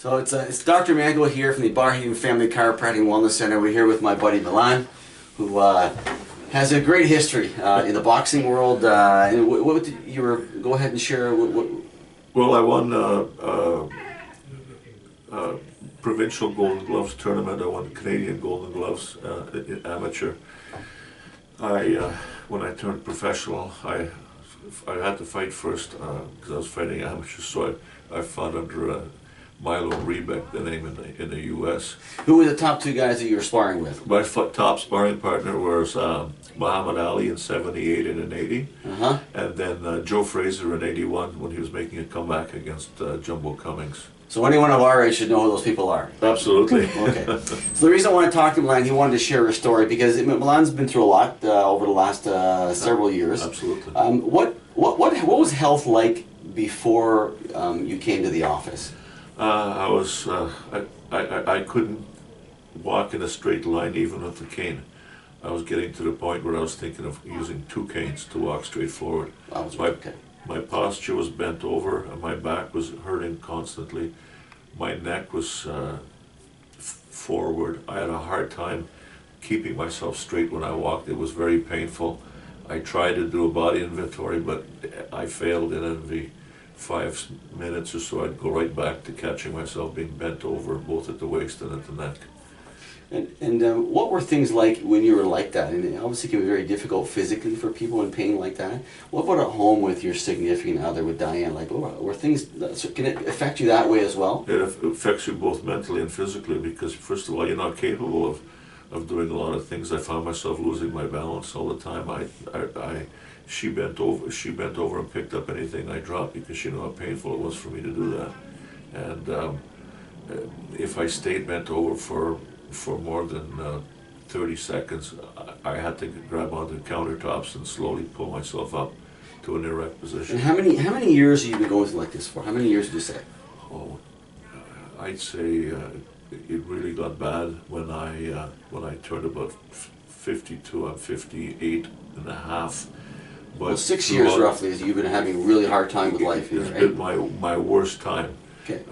So it's Dr. Mankal here from the Barrhaven Family Chiropractic Wellness Center. We're here with my buddy Milan, who has a great history in the boxing world. And what did you were, go ahead and share. Well, I won provincial Golden Gloves tournament. I won Canadian Golden Gloves amateur. When I turned professional, I had to fight first because I was fighting amateur, so I fought under Milan, the name in the U.S. Who were the top two guys that you were sparring with? My top sparring partner was Muhammad Ali in '78 and in '80, and then Joe Frazier in '81 when he was making a comeback against Jumbo Cummings. So anyone of our age should know who those people are. Absolutely. Okay. So the reason I want to talk to Milan, he wanted to share a story because Milan's been through a lot over the last several years. Absolutely. What was health like before you came to the office? I couldn't walk in a straight line even with the cane. I was getting to the point where I was thinking of using two canes to walk straight forward. My posture was bent over and my back was hurting constantly. My neck was forward. I had a hard time keeping myself straight when I walked. It was very painful. I tried to do a body inventory, but I failed, and every 5 minutes or so I'd go right back to catching myself being bent over both at the waist and at the neck. And what were things like when you were like that? And it obviously can be very difficult physically for people in pain like that. What about at home with your significant other, with Diane? Like, were things, can it affect you that way as well? It affects you both mentally and physically because, first of all, you're not capable of doing a lot of things. I found myself losing my balance all the time. She bent over and picked up anything I dropped because she knew how painful it was for me to do that. And if I stayed bent over for more than 30 seconds, I had to grab onto the countertops and slowly pull myself up to an erect position. And how many years have you been going like this for? How many years would you say? Oh, I'd say it really got bad when I turned about 52. I'm 58 and a half. But well, 6 years roughly, as you've been having a really hard time with life. It's been my worst time. Okay.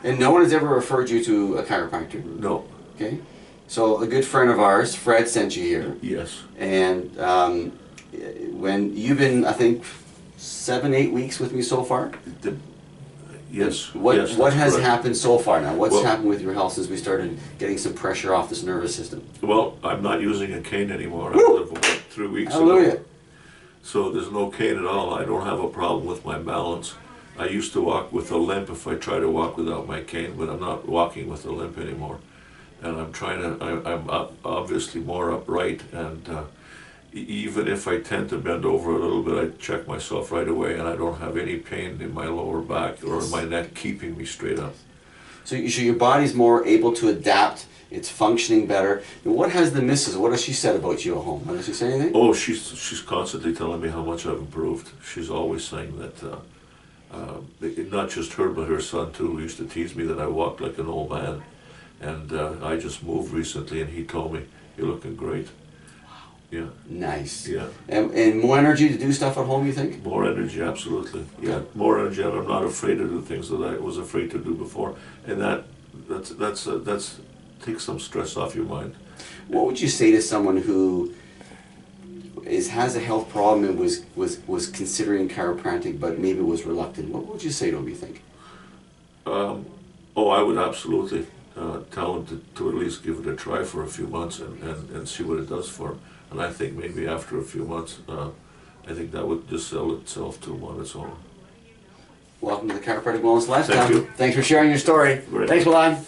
And no one has ever referred you to a chiropractor? No. Okay. So a good friend of ours, Fred, sent you here. Yes. And when you've been, I think, 7-8 weeks with me so far? Yes. What has correct. happened so far now? What's happened with your health since we started getting some pressure off this nervous system? Well, I'm not using a cane anymore. I was about 3 weeks Hallelujah. ago. So there's no cane at all. I don't have a problem with my balance. I used to walk with a limp if I try to walk without my cane, but I'm not walking with a limp anymore. And I'm obviously more upright, and even if I tend to bend over a little bit, I check myself right away, and I don't have any pain in my lower back or my neck keeping me straight up. So your body's more able to adapt. It's functioning better. And what has the missus, what has she said about you at home? Does she say anything? Oh, she's constantly telling me how much I've improved. She's always saying that, not just her, but her son too, who used to tease me that I walked like an old man. And I just moved recently, and he told me, "You're looking great." Wow. Yeah. Nice. Yeah. And more energy to do stuff at home, you think? More energy, absolutely. Yeah, more energy, and I'm not afraid to do things that I was afraid to do before. And that's takes some stress off your mind. What would you say to someone who has a health problem and was considering chiropractic but maybe was reluctant? What would you say to them, you think? I would absolutely tell them to at least give it a try for a few months and see what it does for them. And I think maybe after a few months, I think that would just sell itself to them on its own. Welcome to the Chiropractic Wellness Lifestyle. Thank you. Thanks for sharing your story. Great. Thanks, Milan.